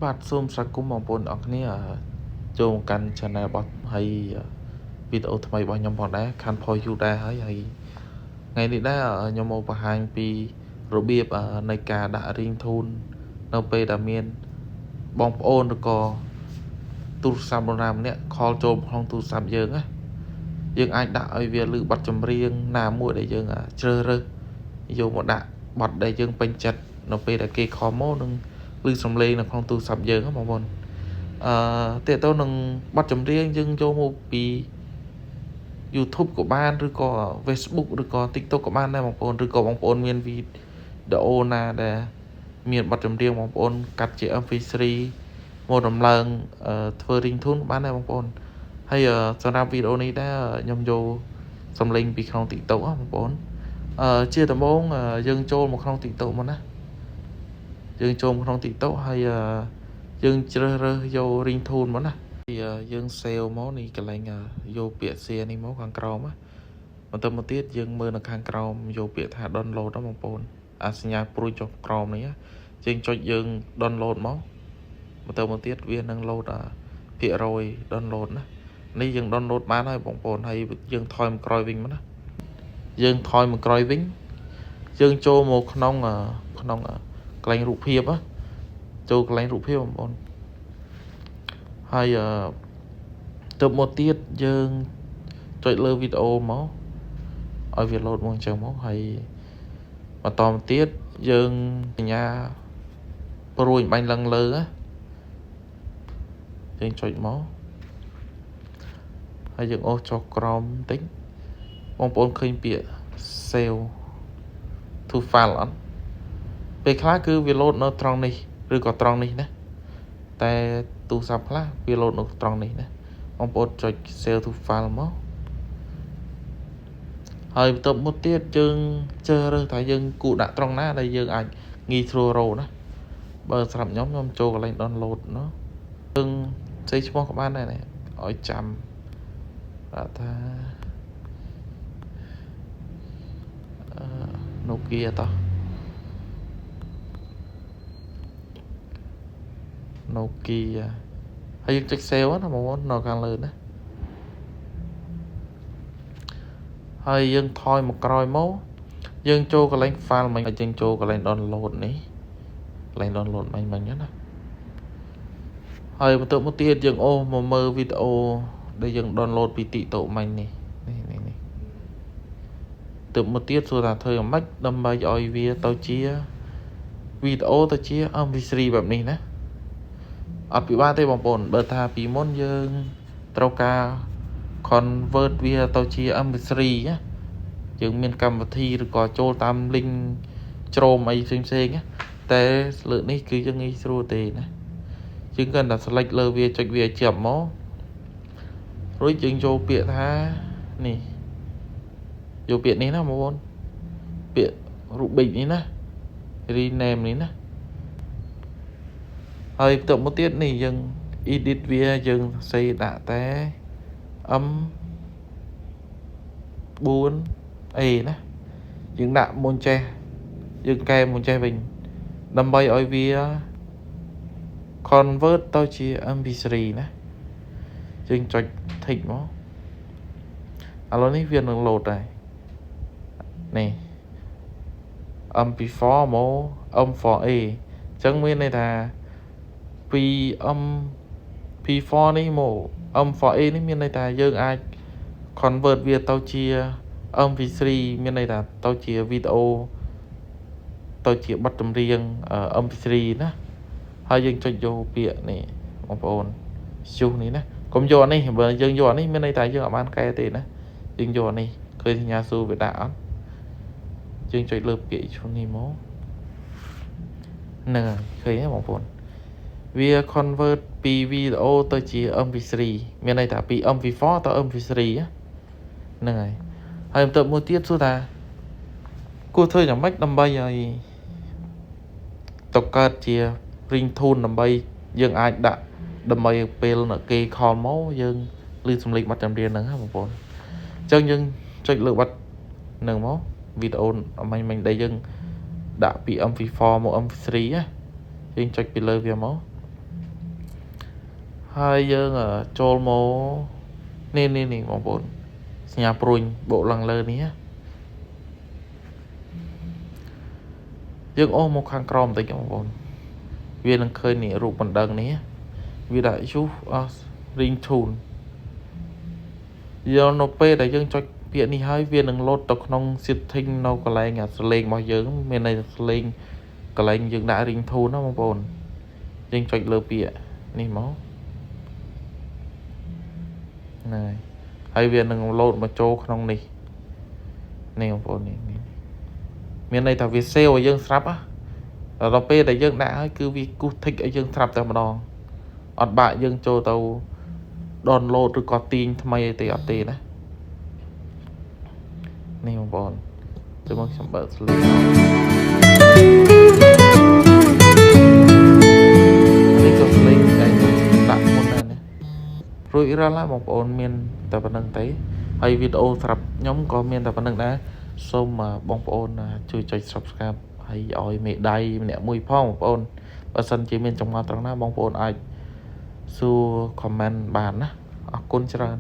បាទសូមស្វាគមន៍បងប្អូនអរគ្នាចូលកាន់ channel របស់ហើយវីដេអូថ្មីរបស់ខ្ញុំផងដែរខាន់ for you ដែរហើយថ្ងៃនេះដែរខ្ញុំមកបង្ហាញពីរបៀបនៃការដាក់ ringtone នៅពេលដែលមានបងប្អូនឬក៏ទូរស័ព្ទនរណាម្នាក់ call ចូលក្នុងទូរស័ព្ទយើងណាយើងអាចដាក់ឲ្យវាឮបទចម្រៀងណាមួយដែលយើងជ្រើសរើសយកមកដាក់បទដែលយើងពេញចិត្តនៅពេលដែលគេ call មកនឹងឮសំឡេងនៅក្នុងទូរស័ព្ទយើងបងប្អូនតើតើនឹងបទចម្រៀងយើងយកមកពី YouTube ក៏បានឬក៏ Facebook ឬក៏ TikTok ក៏បានដែរបងប្អូនឬក៏បងប្អូនមានវីដេអូណាដែលមានបទចម្រៀងបងប្អូនកាត់ជា MP3 មកដំឡើងធ្វើ ringtone បានដែរបងប្អូនហើយសម្រាប់វីដេអូនេះដែរខ្ញុំយកសំឡេងពីក្នុង TikTok បងប្អូនជាដំបូងយើងចូលមកក្នុង TikTok មកណាយើងចូលក្នុង TikTok ហើយយើងជ្រើសរើសយក ringtone មកណាយើង save មកនេះកន្លែងយកពាក្យ share នេះមកខាងក្រោមបន្តមកទៀតយើងមើលនៅខាងក្រោមយកពាក្យថា download ណាបងប្អូនសញ្ញាព្រួយចុះក្រោមនេះយើងចុចយើង download មកបន្តមកទៀតវានឹង load ភាគរយ download ណានេះយើង download បានហើយបងប្អូនហើយយើងថយមកក្រោយវិញមកណាយើងថយមកក្រោយវិញយើងចូលមកក្នុងកន្លែងរូបភាពចូលកន្លែងរូបភាពបងប្អូនហើយទៅមកទៀតយើងចុចលើវីដេអូមកឲ្យវា load មកអញ្ចឹងមកហើយបន្តមកទៀតយើងសញ្ញាព្រួយបាញ់ឡើងលើយើងចុចមកហើយយើងអូសចុះក្រោមបន្តិចបងប្អូនឃើញពាក្យ save to file អត់ពេលខ្លះគឺវា load នៅត្រង់នេះឬក៏ត្រង់នេះណាតែទូរស័ព្ទខ្លះវា load នៅត្រង់នេះណាបងប្អូនចុច save to file មកហើយបន្ទាប់មកទៀតយើងជ្រើសរើសថាយើងគូរដាក់ត្រង់ណាដែលយើងអាចងាយស្រួលរកណាបើសម្រាប់ខ្ញុំចូលកន្លែង download ណាយើងសេឈ្មោះក៏បានដែរឲ្យចាំថា Nokia តោះ Nokia ហើយយើងចុច save ណាបងប្អូននៅខាងលើណាហើយយើងថយមកក្រោយមកយើងចូលកន្លែង file មិញឲ្យយើងចូលកន្លែង download នេះកន្លែង download មិញណាហើយបន្ទាប់មកទៀតយើងអូសមកមើលវីដេអូដែលយើង download ពី TikTok មិញនេះទៅមកទៀតសួរថាធ្វើយ៉ាងម៉េចដើម្បីឲ្យវាទៅជាវីដេអូទៅជា MP3 បែបនេះណាអត់ពិបាកទេបងប្អូនបើថាពីមុនយើងត្រូវការ convert វាទៅជា MP3 ណាយើងមានកម្មវិធីឬក៏ចូលតាម link ជ្រោមអីផ្សេងណាតែលើកនេះគឺយើងងាយស្រួលទេណាយើងគ្រាន់តែ select លើវាចុចវាជាប់មករួចយើងចូលពាក្យថានេះយកពាក្យនេះណាបងប្អូនពាក្យ Rubik នេះណា rename នេះណាហើយបន្ទាប់មកទៀតនេះយើង edit វាយើងសេដាក់តែ M4A ណាយើងដាក់មុនចេះយើងកែមុនចេះវិញដើម្បីឲ្យវា convert ទៅជា MP3 ណាយើងចុច tick មកឥឡូវនេះវានឹង load ដែរនេះ MP4 មក M4A អញ្ចឹងមានន័យថាពី MP4 នេះមក M4A នេះមានន័យថាយើងអាច convert វាទៅជា MP3 មានន័យថាទៅជាវីដេអូទៅជាបទចម្រៀង MP3 ណាហើយយើងចុចយកពាក្យនេះបងប្អូន choose នេះណាកុំយកអានេះបើយើងយកអានេះមានន័យថាយើងអត់បានកែទេណាយើងយកអានេះឃើញសញ្ញាសួរវាដាក់អត់យើងចុចលើពាក្យ choose នេះមកហ្នឹងហើយឃើញទេបងប្អូនវា convert ពីវីដេអូទៅជា MP3 មានន័យថាពី MP4 ទៅ MP3 ហ្នឹងហើយបន្ទាប់មួយទៀតសួរថាគួរធ្វើយ៉ាងម៉េចដើម្បីឲ្យទៅកើតជា ringtone ដើម្បីយើងអាចដាក់ដើម្បីពេលគេ call មកយើងឮសំឡេងបទចម្រៀងហ្នឹងបងប្អូនអញ្ចឹងយើងចុចលើបទហ្នឹងមកវីដេអូមិញដែលយើងដាក់ពី MP4 មក MP3 ណាយើងចុចពីលើវាមក ហើយយើងចូលមកនេះបងប្អូនសញ្ញាព្រួយបូកឡើងលើនេះយើងអូសមកខាងក្រោមបន្តិចបងប្អូនវានឹងឃើញនេះរូបបណ្ដឹងនេះវាដាក់ use as ringtone យកនៅពេលដែលយើងចុចពាក្យនេះហើយវានឹងលោតទៅក្នុង setting នៅកន្លែងសលេងរបស់យើងមានន័យថាសលេងកន្លែងយើងដាក់ ringtone ណាបងប្អូនយើងចុចលើពាក្យនេះមកណែហើយវានឹងលោតមកចូលក្នុងនេះបងប្អូននេះមានន័យថាវា save ឲ្យយើងស្រាប់ដល់ពេលដែលយើងដាក់ហើយគឺវាគូស tick ឲ្យយើងស្រាប់តែម្ដងអត់បាក់យើងចូលទៅ download ឬក៏ទាញថ្មីអីទេអត់ទេណានេះបងប្អូនចូលមកខ្ញុំបើក sleep នេះក៏ sleep តែដាក់មុនដែរណារួចរាល់ហើយបងប្អូនមានតែប៉ុណ្្នឹងទេហើយវីដេអូសម្រាប់ខ្ញុំក៏មានតែប៉ុណ្្នឹងដែរសូមបងប្អូនជួយចុច subscribe ហើយឲ្យមេដៃម្នាក់មួយផងបងប្អូនបើសិនជាមានចម្ងល់ត្រង់ណាបងប្អូនអាចសួរ comment បានណាអរគុណច្រើន